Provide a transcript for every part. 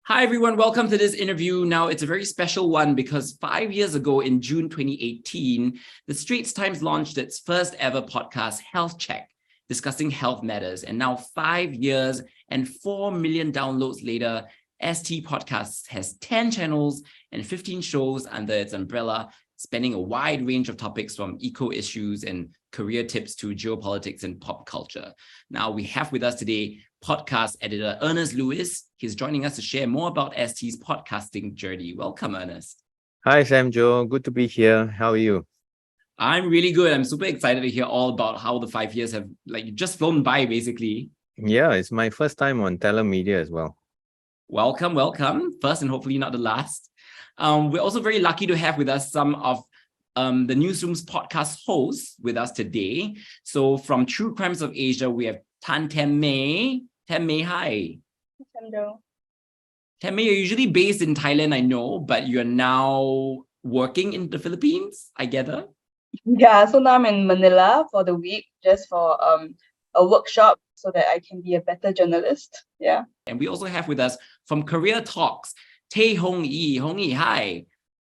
Hi, everyone. Welcome to this interview. Now, it's a very special one because 5 years ago in June 2018, the Straits Times launched its first ever podcast, Health Check, discussing health matters. And now 5 years and 4 million downloads later, ST Podcasts has 10 channels and 15 shows under its umbrella, spanning a wide range of topics from eco issues and career tips to geopolitics and pop culture. Now, we have with us today podcast editor Ernest Lewis. He's joining us to share more about ST's podcasting journey. Welcome, Ernest. Hi, Sam Joe. Good to be here. How are you? I'm really good. I'm super excited to hear all about how the 5 years have just flown by, basically. Yeah, it's my first time on Telum Media as well. Welcome. First and hopefully not the last. We're also very lucky to have with us some of the Newsroom's podcast hosts with us today. So from True Crimes of Asia, we have Tan Tem Mei. Tem Mei, hi. Hello. Tem Mei, you're usually based in Thailand, I know, but you're now working in the Philippines, I gather. Yeah, so now I'm in Manila for the week just for a workshop so that I can be a better journalist. Yeah. And we also have with us from Career Talks, Tae Hong Yi. Hong Yi, hi.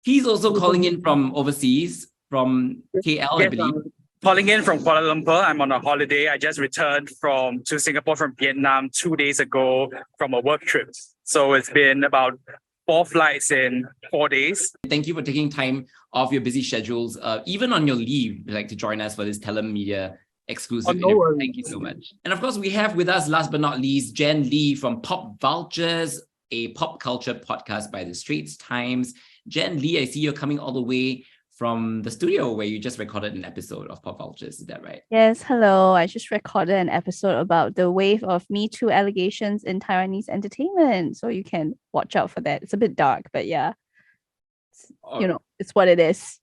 He's also calling in from overseas, from KL, I believe. Calling in from Kuala Lumpur. I'm on a holiday. I just returned to Singapore from Vietnam 2 days ago from a work trip. So it's been about 4 flights in 4 days. Thank you for taking time off your busy schedules, even on your leave, to join us for this Telum Media exclusive interview. Thank you so much. And of course, we have with us, last but not least, Jen Lee from Pop Vultures, a pop culture podcast by the Straits Times. Jen Lee, I see you're coming all the way from the studio where you just recorded an episode of Pop Vultures. Is that right? Yes, hello. I just recorded an episode about the wave of Me Too allegations in Taiwanese entertainment. So you can watch out for that. It's a bit dark, but yeah, it's what it is.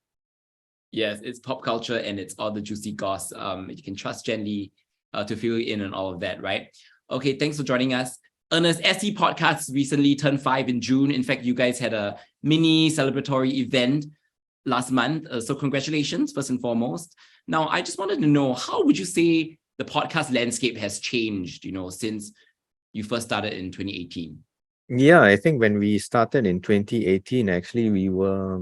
Yes, it's pop culture and it's all the juicy goss. You can trust Jen Lee to fill you in on all of that, right? Okay, thanks for joining us. Ernest, ST Podcasts recently turned 5 in June. In fact, you guys had a mini celebratory event last month. So congratulations, first and foremost. Now, I just wanted to know, how would you say the podcast landscape has changed, since you first started in 2018? Yeah, I think when we started in 2018, actually, we were,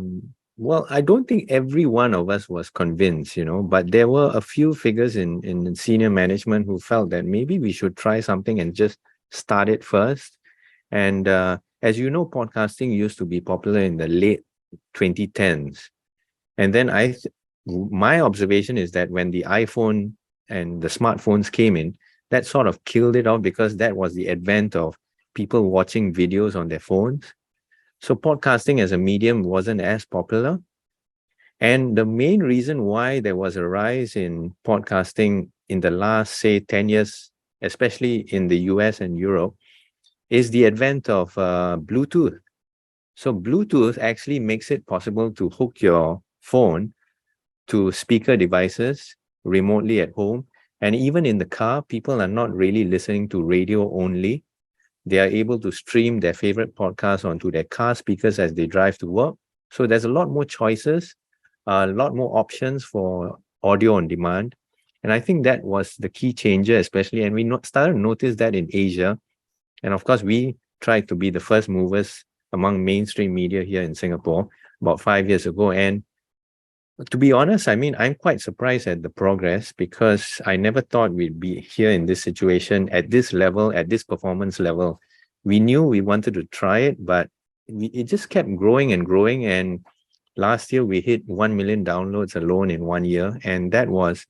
I don't think every one of us was convinced, but there were a few figures in senior management who felt that maybe we should try something and just start it first. And as you know, podcasting used to be popular in the late 2010s. And then my observation is that when the iPhone and the smartphones came in, that sort of killed it off because that was the advent of people watching videos on their phones. So podcasting as a medium wasn't as popular. And the main reason why there was a rise in podcasting in the last, say, 10 years, especially in the US and Europe, is the advent of Bluetooth. So Bluetooth actually makes it possible to hook your phone to speaker devices remotely at home. And even in the car, people are not really listening to radio only. They are able to stream their favorite podcasts onto their car speakers as they drive to work. So there's a lot more choices, a lot more options for audio on demand. And I think that was the key changer, especially, and we started to notice that in Asia. And of course, we tried to be the first movers among mainstream media here in Singapore about 5 years ago. And to be honest, I'm quite surprised at the progress because I never thought we'd be here in this situation at this level, at this performance level. We knew we wanted to try it, but it just kept growing and growing. And last year we hit 1 million downloads alone in 1 year. And that was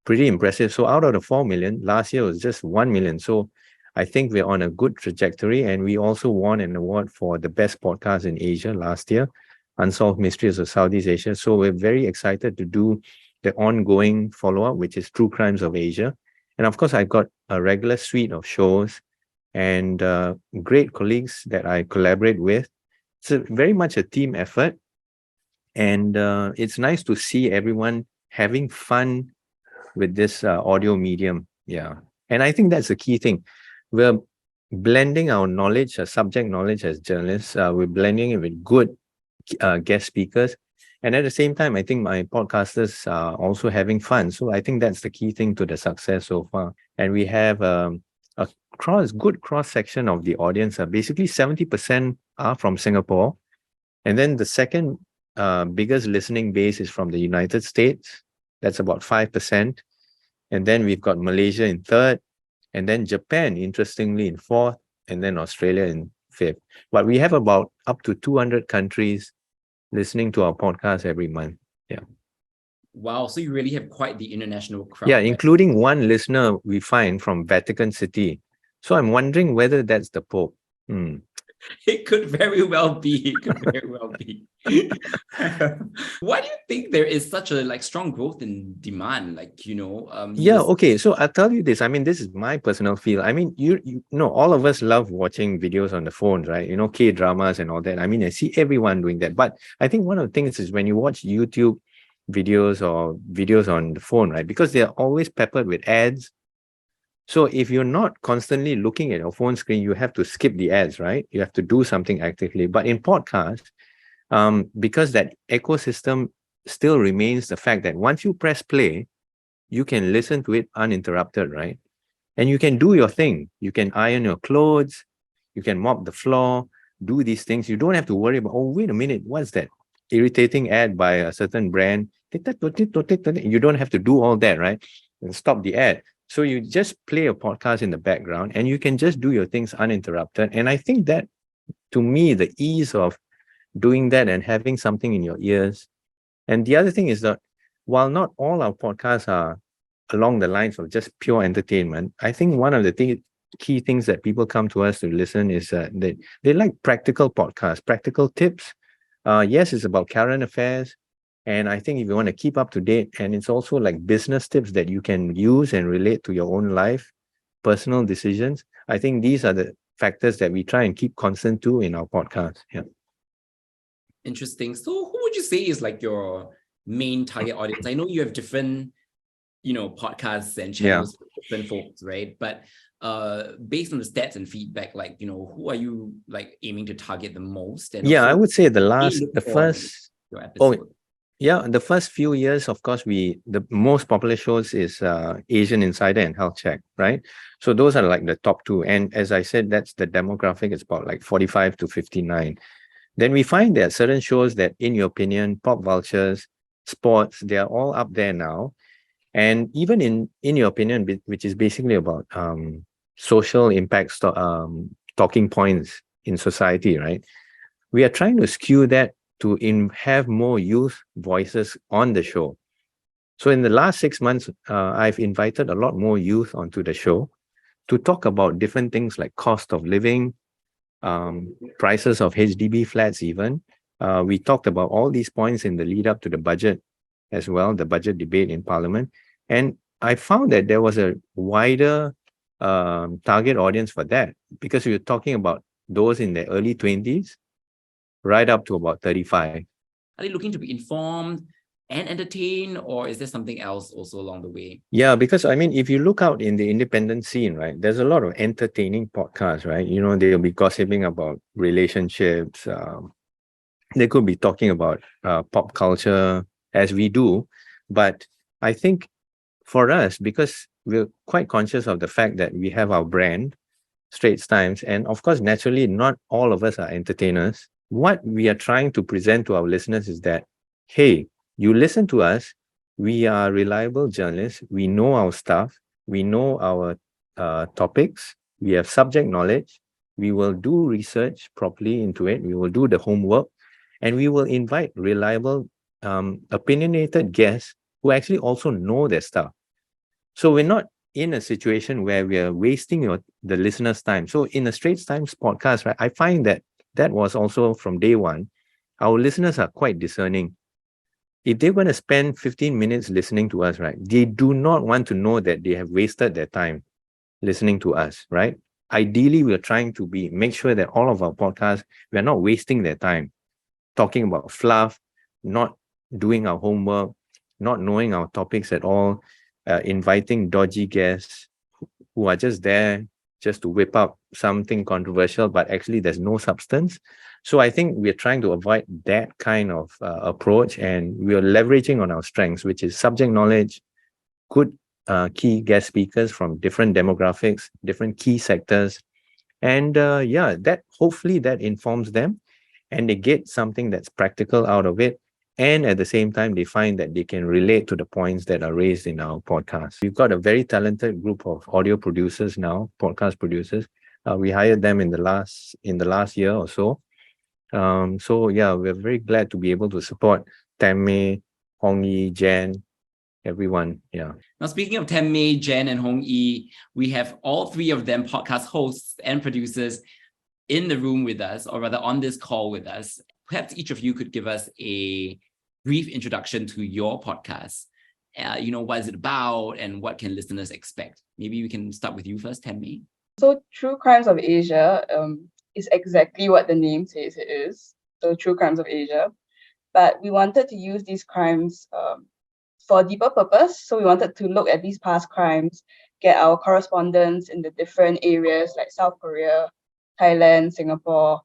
pretty impressive. So out of the 4 million, last year was just 1 million. So I think we're on a good trajectory. And we also won an award for the best podcast in Asia last year, Unsolved Mysteries of Southeast Asia. So we're very excited to do the ongoing follow-up, which is True Crimes of Asia. And of course, I've got a regular suite of shows and great colleagues that I collaborate with. It's very much a team effort. And it's nice to see everyone having fun with this audio medium. Yeah. And I think that's the key thing. We're blending our knowledge, subject knowledge as journalists. We're blending it with good guest speakers. And at the same time, I think my podcasters are also having fun. So I think that's the key thing to the success so far. And we have good cross section of the audience. Basically 70% are from Singapore. And then the second biggest listening base is from the United States. That's about 5%. And then we've got Malaysia in third, and then Japan, interestingly, in fourth, and then Australia in fifth. But we have about up to 200 countries listening to our podcast every month. Yeah. Wow, so you really have quite the international crowd. Yeah, right? including one listener we find from Vatican City. So I'm wondering whether that's the Pope. It could very well be. It could very well be. Why do you think there is such a strong growth in demand? Yeah, okay. So I'll tell you this. I mean, this is my personal feel. I mean, you know, all of us love watching videos on the phones, right? You know, K-dramas and all that. I mean, I see everyone doing that. But I think one of the things is when you watch YouTube videos or videos on the phone, right? Because they're always peppered with ads. So if you're not constantly looking at your phone screen, you have to skip the ads, right? You have to do something actively. But in podcasts, because that ecosystem still remains the fact that once you press play, you can listen to it uninterrupted, right? And you can do your thing. You can iron your clothes, you can mop the floor, do these things. You don't have to worry about, oh, wait a minute, what's that irritating ad by a certain brand? You don't have to do all that, right? And stop the ad. So you just play a podcast in the background and you can just do your things uninterrupted. And I think that, to me, the ease of doing that and having something in your ears. And the other thing is that while not all our podcasts are along the lines of just pure entertainment, I think one of the key things that people come to us to listen is that they like practical podcasts, practical tips. Yes, it's about current affairs. And I think if you want to keep up to date, and it's also like business tips that you can use and relate to your own life, personal decisions. I think these are the factors that we try and keep constant to in our podcast. Yeah. Interesting. So who would you say is your main target audience? I know you have different, podcasts and channels for different folks, right? But based on the stats and feedback, who are you aiming to target the most? And I would say the first few years, of course, the most popular shows is Asian Insider and Health Check, right? So those are the top two. And as I said, that's the demographic. It's about 45 to 59. Then we find there are certain shows that, in your opinion, Pop Vultures, Sports, they are all up there now. And even in your opinion, which is basically about social impact talking points in society, right? We are trying to skew that to have more youth voices on the show. So in the last 6 months, I've invited a lot more youth onto the show to talk about different things like cost of living, prices of HDB flats even. We talked about all these points in the lead up to the budget as well, the budget debate in Parliament. And I found that there was a wider target audience for that, because we were talking about those in their early 20s right up to about 35. Are they looking to be informed and entertained, or is there something else also along the way? Yeah, because I mean, if you look out in the independent scene, right, there's a lot of entertaining podcasts, right? You know, they'll be gossiping about relationships. They could be talking about pop culture, as we do. But I think for us, because we're quite conscious of the fact that we have our brand, Straits Times, and of course, naturally, not all of us are entertainers. What we are trying to present to our listeners is that, hey, you listen to us, we are reliable journalists, we know our stuff, we know our topics, we have subject knowledge, we will do research properly into it, we will do the homework, and we will invite reliable, opinionated guests who actually also know their stuff. So we're not in a situation where we are wasting the listeners' time. So in a Straits Times podcast, right, I find that was also from day one, our listeners are quite discerning. If they're going to spend 15 minutes listening to us, right, they do not want to know that they have wasted their time listening to us, right? Ideally, we're trying to make sure that all of our podcasts, we're not wasting their time talking about fluff, not doing our homework, not knowing our topics at all, inviting dodgy guests who are just there just to whip up something controversial, but actually there's no substance. So I think we're trying to avoid that kind of approach, and we're leveraging on our strengths, which is subject knowledge, good key guest speakers from different demographics, different key sectors. And that hopefully that informs them and they get something that's practical out of it. And at the same time, they find that they can relate to the points that are raised in our podcast. We've got a very talented group of audio producers now, podcast producers. We hired them in the last year or so. We're very glad to be able to support Tammei, Hong Yi, Jen, everyone. Yeah. Now, speaking of Tammei, Jen, and Hong Yi, we have all three of them podcast hosts and producers in the room with us, or rather on this call with us. Perhaps each of you could give us a brief introduction to your podcast. What is it about and what can listeners expect? Maybe we can start with you first, Tammei. So True Crimes of Asia is exactly what the name says it is. So True Crimes of Asia. But we wanted to use these crimes for a deeper purpose. So we wanted to look at these past crimes, get our correspondents in the different areas like South Korea, Thailand, Singapore,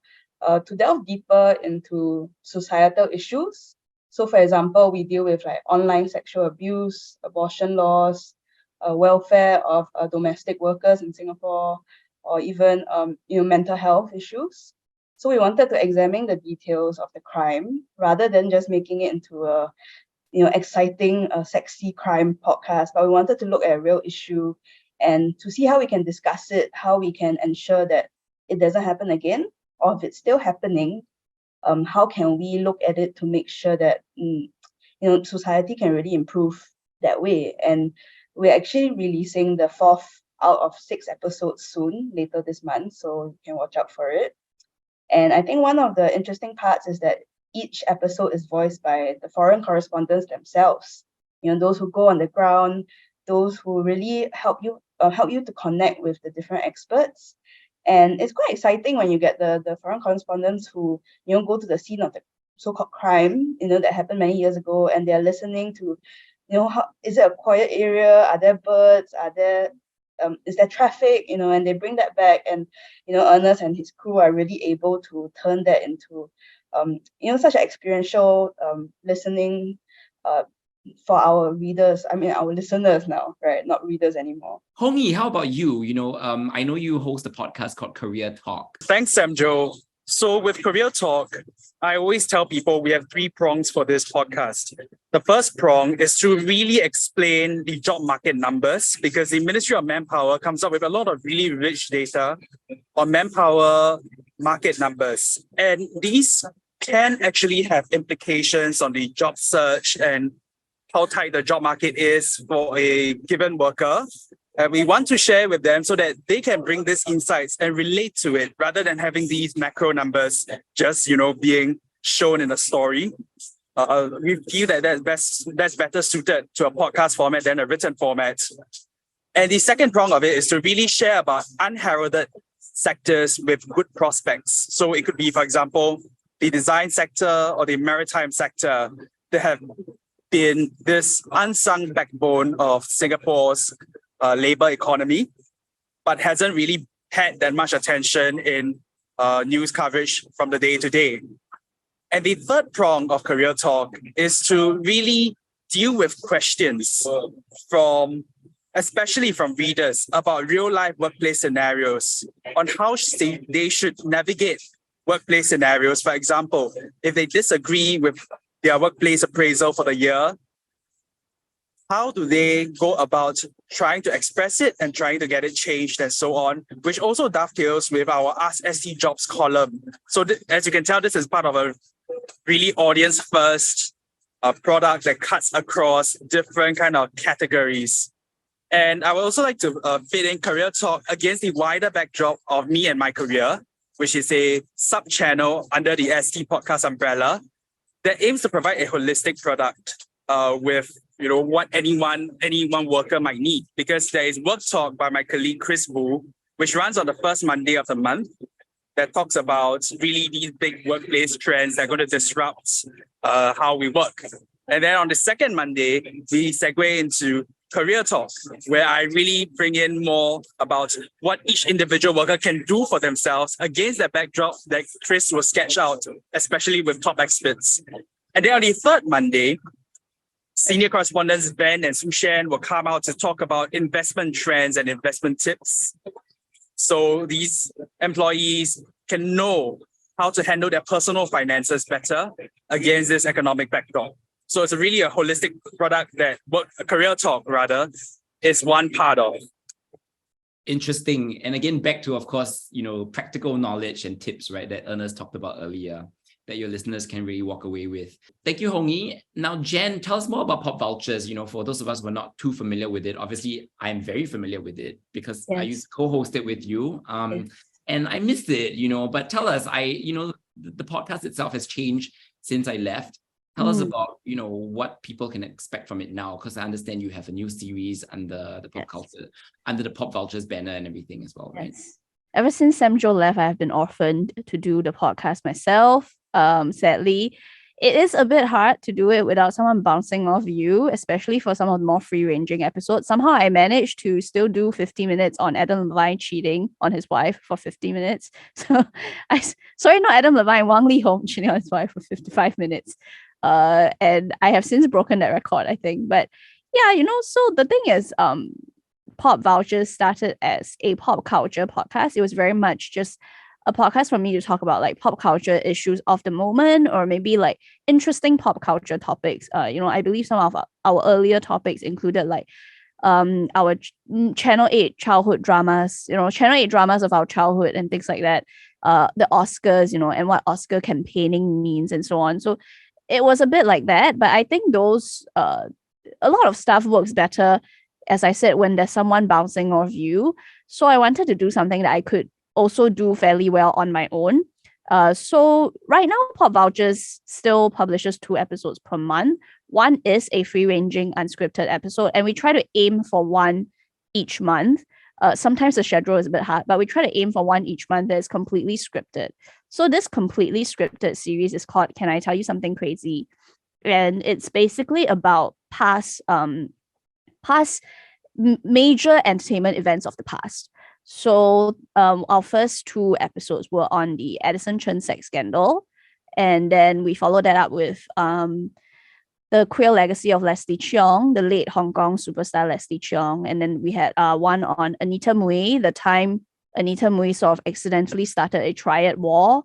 to delve deeper into societal issues. So for example, we deal with like online sexual abuse, abortion laws, welfare of domestic workers in Singapore, or even mental health issues. So we wanted to examine the details of the crime rather than just making it into a exciting, sexy crime podcast. But we wanted to look at a real issue and to see how we can discuss it, how we can ensure that it doesn't happen again, or if it's still happening, how can we look at it to make sure that society can really improve that way. And we're actually releasing the 4th out of 6 episodes soon, later this month, so you can watch out for it. And I think one of the interesting parts is that each episode is voiced by the foreign correspondents themselves. Those who go on the ground, those who really help you to connect with the different experts. And it's quite exciting when you get the foreign correspondents who go to the scene of the so-called crime that happened many years ago, and they're listening to how is it a quiet area, are there birds, is there traffic, and they bring that back, and Ernest and his crew are really able to turn that into such an experiential listening for our readers, our listeners now, right? Not readers anymore. Hong Yi, how about you? I know you host a podcast called Career Talk. Thanks, Samjo. So with Career Talk, I always tell people we have 3 prongs for this podcast. The first prong is to really explain the job market numbers, because the Ministry of Manpower comes up with a lot of really rich data on manpower market numbers. And these can actually have implications on the job search and how tight the job market is for a given worker. And we want to share with them so that they can bring these insights and relate to it rather than having these macro numbers just, being shown in a story. We feel that that's better suited to a podcast format than a written format. And the second prong of it is to really share about unheralded sectors with good prospects. So it could be, for example, the design sector or the maritime sector that have been this unsung backbone of Singapore's labor economy, but hasn't really had that much attention in news coverage from the day to day. And the third prong of Career Talk is to really deal with questions especially from readers about real life workplace scenarios on how they should navigate workplace scenarios. For example, if they disagree with their workplace appraisal for the year, how do they go about trying to express it and trying to get it changed and so on, which also dovetails with our Ask ST Jobs column. So as you can tell, this is part of a really audience-first product that cuts across different kind of categories. And I would also like to fit in Career Talk against the wider backdrop of me and my career, which is a sub-channel under the ST Podcast umbrella that aims to provide a holistic product with what any one worker might need. Because there is Work Talk by my colleague Chris Wu, which runs on the first Monday of the month, that talks about really these big workplace trends that are going to disrupt how we work. And then on the second Monday, we segue into Career Talk, where I really bring in more about what each individual worker can do for themselves against that backdrop that Chris will sketch out, especially with top experts. And then on the third Monday, Senior correspondents Ben and Sushan will come out to talk about investment trends and investment tips. So these employees can know how to handle their personal finances better against this economic backdrop. So it's really a holistic product that Career Talk rather is one part of. Interesting. And again, back to, of course, practical knowledge and tips, right, that Ernest talked about earlier, that your listeners can really walk away with. Thank you, Hongi. Now, Jen, tell us more about Pop Vouchers. For those of us who are not too familiar with it, obviously, I'm very familiar with it because I used to co-host it with you. And I missed it, but tell us, the podcast itself has changed since I left. Tell us about, what people can expect from it now, because I understand you have a new series under the pop culture, under the Pop Vouchers banner and everything as well, right? Yes. Ever since Samjo left, I have been orphaned to do the podcast myself. Sadly, it is a bit hard to do it without someone bouncing off you, especially for some of the more free-ranging episodes. Somehow I managed to still do 50 minutes on Adam Levine cheating on his wife for 50 minutes. So not Adam Levine, Wang Leehom cheating on his wife for 55 minutes. And I have since broken that record, I think. But yeah, so the thing is, Pop Vouchers started as a pop culture podcast. It was very much just a podcast for me to talk about like pop culture issues of the moment, or maybe like interesting pop culture topics. I believe some of our earlier topics included like our Channel 8 childhood dramas, Channel 8 dramas of our childhood and things like that. The Oscars, and what Oscar campaigning means and so on. So it was a bit like that, but I think those a lot of stuff works better, as I said, when there's someone bouncing off you. So I wanted to do something that I could also do fairly well on my own. So right now, Pop Vouchers still publishes 2 episodes per month. One is a free-ranging unscripted episode, and we try to aim for one each month. Sometimes the schedule is a bit hard, but we try to aim for one each month that is completely scripted. So this completely scripted series is called Can I Tell You Something Crazy? And it's basically about past major entertainment events of the past. So our first 2 episodes were on the Addison Chen sex scandal, and then we followed that up with the queer legacy of Leslie Cheong, the late Hong Kong superstar Leslie Cheong, and then we had one on Anita Mui, the time Anita Mui sort of accidentally started a triad war,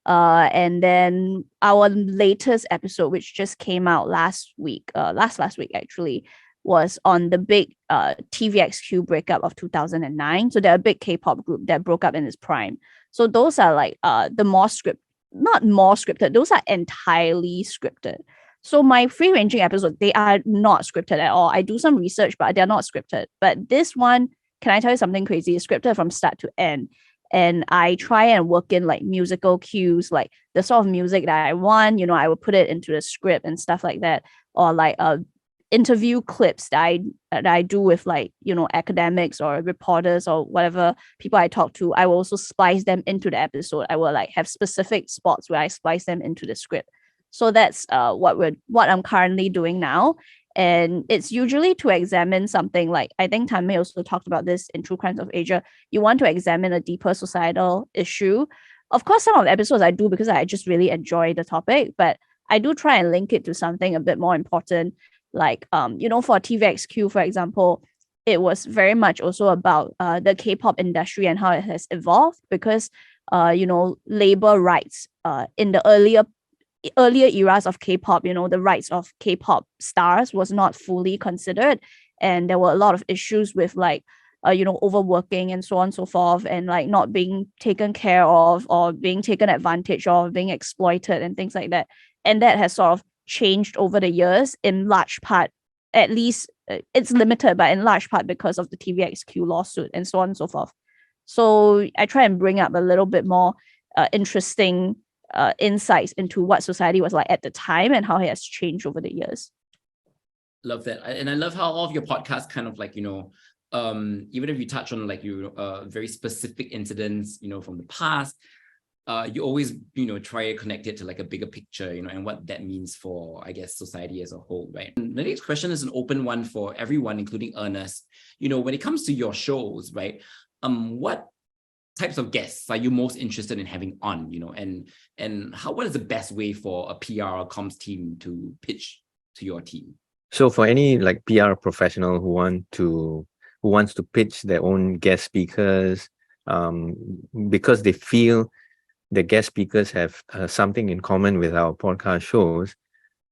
and then our latest episode, which just came out last week actually, was on the big TVXQ breakup of 2009. So they're a big K-pop group that broke up in its prime. So those are like the not more scripted, those are entirely scripted. So my free-ranging episodes, they are not scripted at all. I do some research, but they're not scripted. But this one, Can I Tell You Something Crazy, is scripted from start to end. And I try and work in like musical cues, like the sort of music that I want, I would put it into the script and stuff like that. Or like interview clips that I do with like, academics or reporters or whatever people I talk to. I will also splice them into the episode. I will like have specific spots where I splice them into the script. So that's what I'm currently doing now. And it's usually to examine something like, I think Tanmay also talked about this in True Crimes of Asia. You want to examine a deeper societal issue. Of course, some of the episodes I do because I just really enjoy the topic, but I do try and link it to something a bit more important. Like, for TVXQ, for example, it was very much also about the K-pop industry and how it has evolved because, labor rights in the earlier eras of K-pop, the rights of K-pop stars was not fully considered. And there were a lot of issues with like, overworking and so on and so forth, and like not being taken care of or being taken advantage of, being exploited and things like that. And that has sort of changed over the years, in large part, at least it's limited, but in large part because of the TVXQ lawsuit and so on and so forth. So I try and bring up a little bit more interesting insights into what society was like at the time and how it has changed over the years. Love that. And I love how all of your podcasts kind of like, even if you touch on like very specific incidents, from the past, you always, try to connect it to like a bigger picture, and what that means for, I guess, society as a whole, right? And the next question is an open one for everyone, including Ernest. When it comes to your shows, right? What types of guests are you most interested in having on, and what is the best way for a PR or comms team to pitch to your team? So for any like PR professional who wants to pitch their own guest speakers, because they feel the guest speakers have something in common with our podcast shows,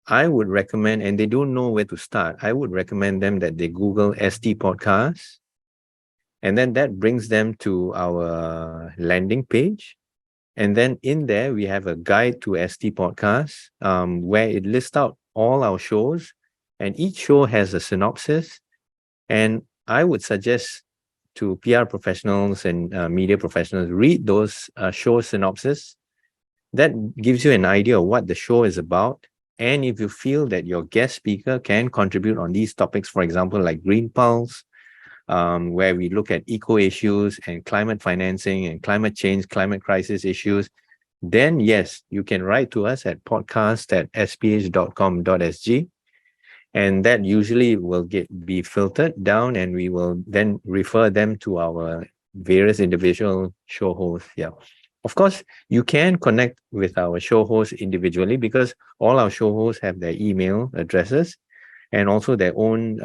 I would recommend, and they don't know where to start, I would recommend them that they Google ST Podcasts, and then that brings them to our landing page. And then in there, we have a guide to ST Podcasts, where it lists out all our shows, and each show has a synopsis. And I would suggest to PR professionals and media professionals, read those show synopsis. That gives you an idea of what the show is about. And if you feel that your guest speaker can contribute on these topics, for example, like Green Pulse, where we look at eco issues and climate financing and climate change, climate crisis issues, then yes, you can write to us at podcast@sph.com.sg. And that usually will be filtered down, and we will then refer them to our various individual show hosts. Yeah. Of course, you can connect with our show hosts individually, because all our show hosts have their email addresses and also their own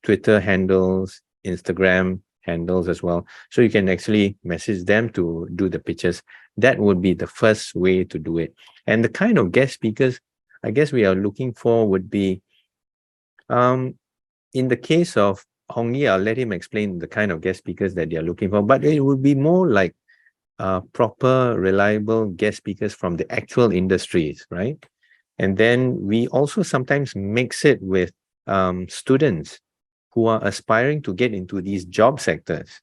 Twitter handles, Instagram handles as well. So you can actually message them to do the pitches. That would be the first way to do it. And the kind of guest speakers I guess we are looking for would be, in the case of Hong Yi, I'll let him explain the kind of guest speakers that they are looking for, but it would be more like proper, reliable guest speakers from the actual industries, right? And then we also sometimes mix it with students who are aspiring to get into these job sectors.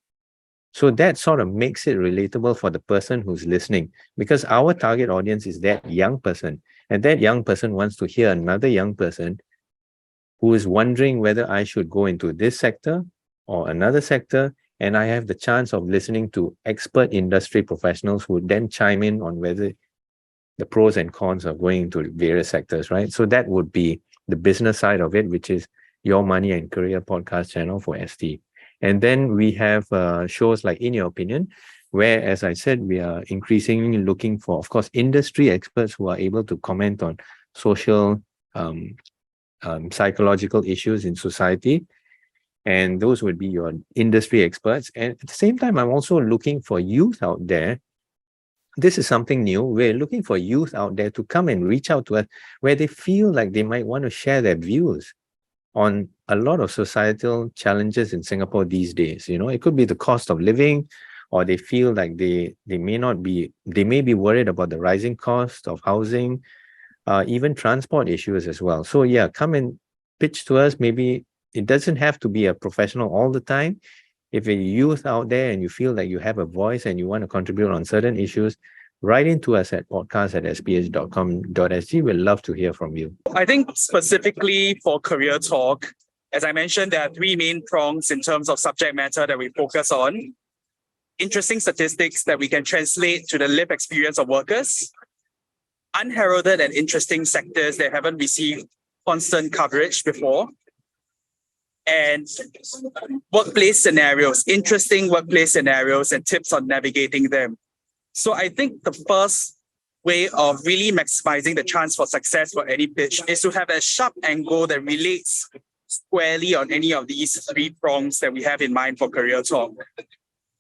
So that sort of makes it relatable for the person who's listening, because our target audience is that young person, and that young person wants to hear another young person who is wondering whether I should go into this sector or another sector. And I have the chance of listening to expert industry professionals who then chime in on whether the pros and cons of going into various sectors, right? So that would be the business side of it, which is Your Money and Career podcast channel for ST. And then we have shows like In Your Opinion, where, as I said, we are increasingly looking for, of course, industry experts who are able to comment on social, psychological issues in society. And those would be your industry experts. And at the same time, I'm also looking for youth out there. This is something new. We're looking for youth out there to come and reach out to us where they feel like they might want to share their views on a lot of societal challenges in Singapore these days. You know, it could be the cost of living, or they feel like they may be worried about the rising cost of housing, even transport issues as well. So yeah, come and pitch to us. Maybe it doesn't have to be a professional all the time. If you're youth out there and you feel that you have a voice and you want to contribute on certain issues, write into us at podcast@sph.com.sg. We'd love to hear from you. I think specifically for Career Talk, as I mentioned, there are three main prongs in terms of subject matter that we focus on. Interesting statistics that we can translate to the lived experience of workers, unheralded and interesting sectors that haven't received constant coverage before, and workplace scenarios, interesting workplace scenarios and tips on navigating them. So I think the first way of really maximizing the chance for success for any pitch is to have a sharp angle that relates squarely on any of these three prongs that we have in mind for Career Talk.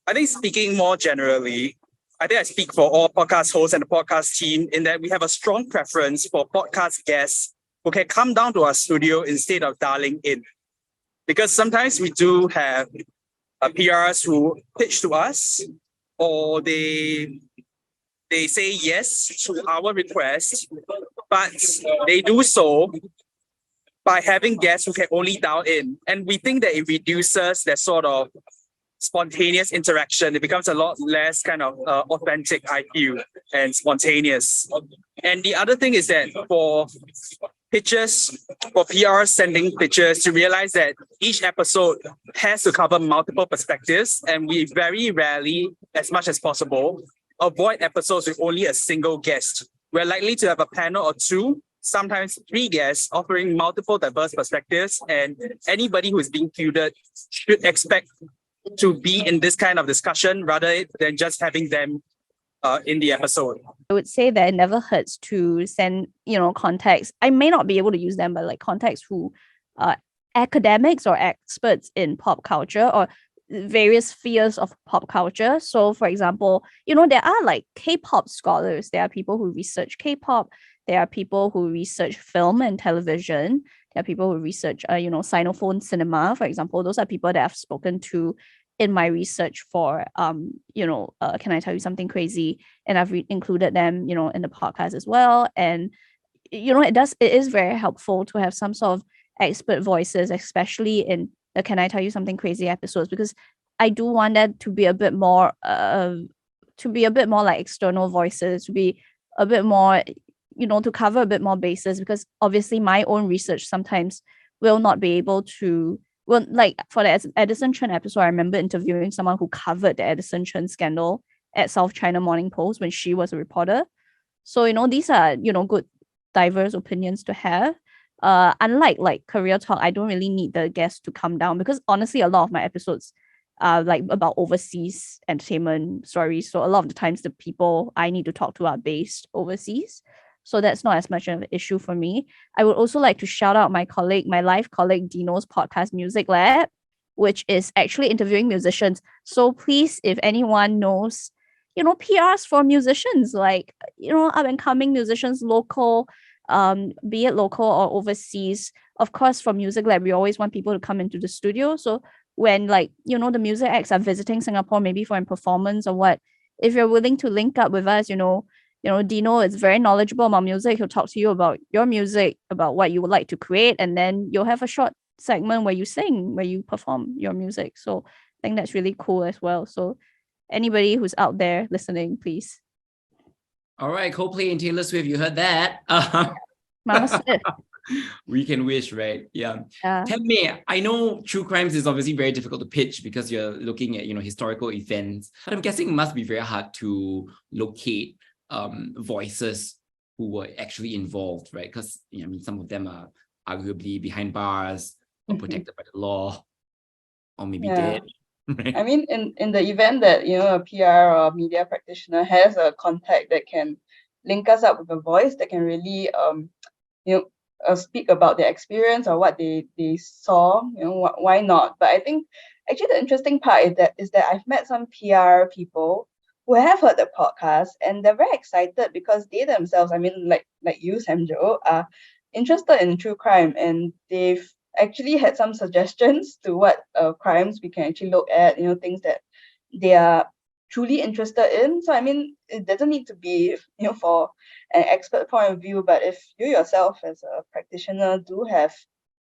I think speaking more generally, I think I speak for all podcast hosts and the podcast team in that we have a strong preference for podcast guests who can come down to our studio instead of dialing in. Because sometimes we do have PRs who pitch to us, or they say yes to our request, but they do so by having guests who can only dial in. And we think that it reduces that sort of spontaneous interaction. It becomes a lot less kind of authentic, I feel, and spontaneous. And the other thing is that for pitches, for PR sending pitches, to realize that each episode has to cover multiple perspectives, and we very rarely, as much as possible, avoid episodes with only a single guest. We're likely to have a panel or two, sometimes three guests, offering multiple diverse perspectives, and anybody who is being fielded should expect to be in this kind of discussion rather than just having them in the episode. I would say that it never hurts to send, contacts. I may not be able to use them, but like contacts who academics or experts in pop culture or various spheres of pop culture. So, for example, there are like K-pop scholars. There are people who research K-pop. There are people who research film and television. There are people who research, Sinophone cinema, for example. Those are people that I've spoken to in my research for, Can I Tell You Something Crazy? And I've included them, in the podcast as well. And, it is very helpful to have some sort of expert voices, especially in the Can I Tell You Something Crazy episodes, because I do want that to be a bit more, like external voices, to be a bit more, to cover a bit more bases, because obviously my own research sometimes will not be able to. Well, like for the Edison Chen episode, I remember interviewing someone who covered the Edison Chen scandal at South China Morning Post when she was a reporter. So, these are, good diverse opinions to have. Unlike like Career Talk, I don't really need the guests to come down, because honestly, a lot of my episodes are like about overseas entertainment stories. So a lot of the times the people I need to talk to are based overseas. So that's not as much of an issue for me. I would also like to shout out my live colleague Dino's podcast Music Lab, which is actually interviewing musicians. So please, if anyone knows, PRs for musicians, like, up and coming musicians, local, be it local or overseas. Of course, for Music Lab, we always want people to come into the studio. So when the music acts are visiting Singapore, maybe for a performance or what, if you're willing to link up with us, Dino is very knowledgeable about music. He'll talk to you about your music, about what you would like to create, and then you'll have a short segment where you sing, where you perform your music. So I think that's really cool as well. So anybody who's out there listening, please. All right, Coldplay and Taylor Swift, you heard that. Mama Smith. We can wish, right? Yeah. Yeah. Temme, I know true crimes is obviously very difficult to pitch because you're looking at, historical events, but I'm guessing it must be very hard to locate voices who were actually involved, right? Because some of them are arguably behind bars or protected by the law, or maybe dead. Right? I mean, in the event that a PR or media practitioner has a contact that can link us up with a voice that can really speak about their experience or what they saw, why not? But I think actually the interesting part is that I've met some PR people who have heard the podcast and they're very excited because they themselves, I mean, like you, Samjo, are interested in true crime, and they've actually had some suggestions to what crimes we can actually look at, things that they are truly interested in. So I mean, it doesn't need to be for an expert point of view, but if you yourself as a practitioner do have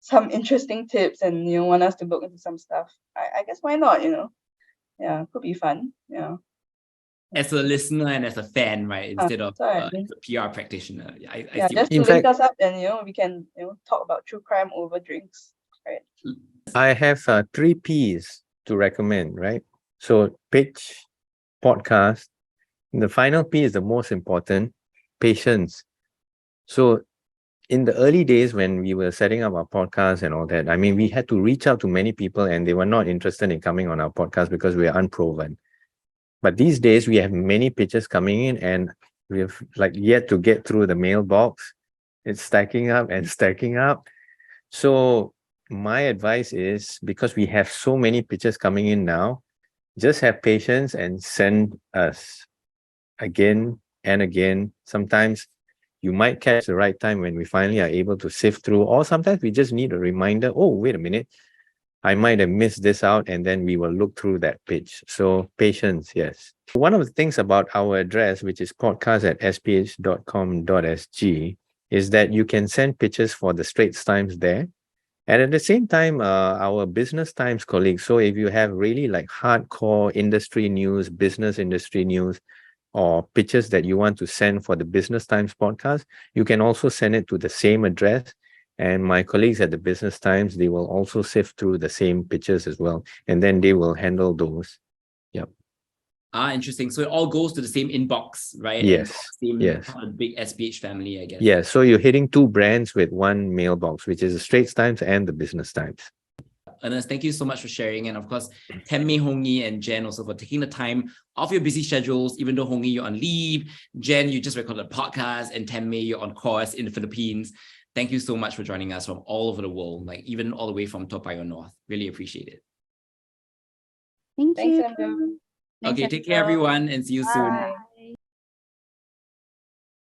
some interesting tips and want us to look into some stuff, I guess why not? Could be fun. As a listener and as a fan, right? Instead of right. as a PR practitioner. I see just to link us up, and we can talk about true crime over drinks, right? I have 3 P's to recommend, right? So pitch, podcast. The final P is the most important, patience. So in the early days when we were setting up our podcast and all that, I mean, we had to reach out to many people and they were not interested in coming on our podcast because we are unproven. But these days we have many pitches coming in and we have yet to get through the mailbox. It's stacking up and stacking up. So my advice is, because we have so many pitches coming in now, just have patience and send us again and again. Sometimes you might catch the right time when we finally are able to sift through, or sometimes we just need a reminder. Oh, wait a minute, I might have missed this out, and then we will look through that pitch. So patience, yes. One of the things about our address, which is podcast@sph.com.sg, is that you can send pitches for the Straits Times there. And at the same time, our Business Times colleagues, so if you have really hardcore industry news, business industry news, or pitches that you want to send for the Business Times podcast, you can also send it to the same address. And my colleagues at the Business Times, they will also sift through the same pitches as well. And then they will handle those. Yep. Interesting. So it all goes to the same inbox, right? Yes. Same part of the big SPH family, I guess. Yeah. So you're hitting 2 brands with 1 mailbox, which is the Straits Times and the Business Times. Ernest, thank you so much for sharing. And of course, Temme, Hongi, and Jen also for taking the time off your busy schedules, even though Hongi, you're on leave. Jen, you just recorded a podcast, and Temme, you're on course in the Philippines. Thank you so much for joining us from all over the world, like even all the way from Toa Payoh North. Really appreciate it. Thank Thanks, you. Andrew. Thanks, Okay, take care Andrew. everyone and see you soon. Bye.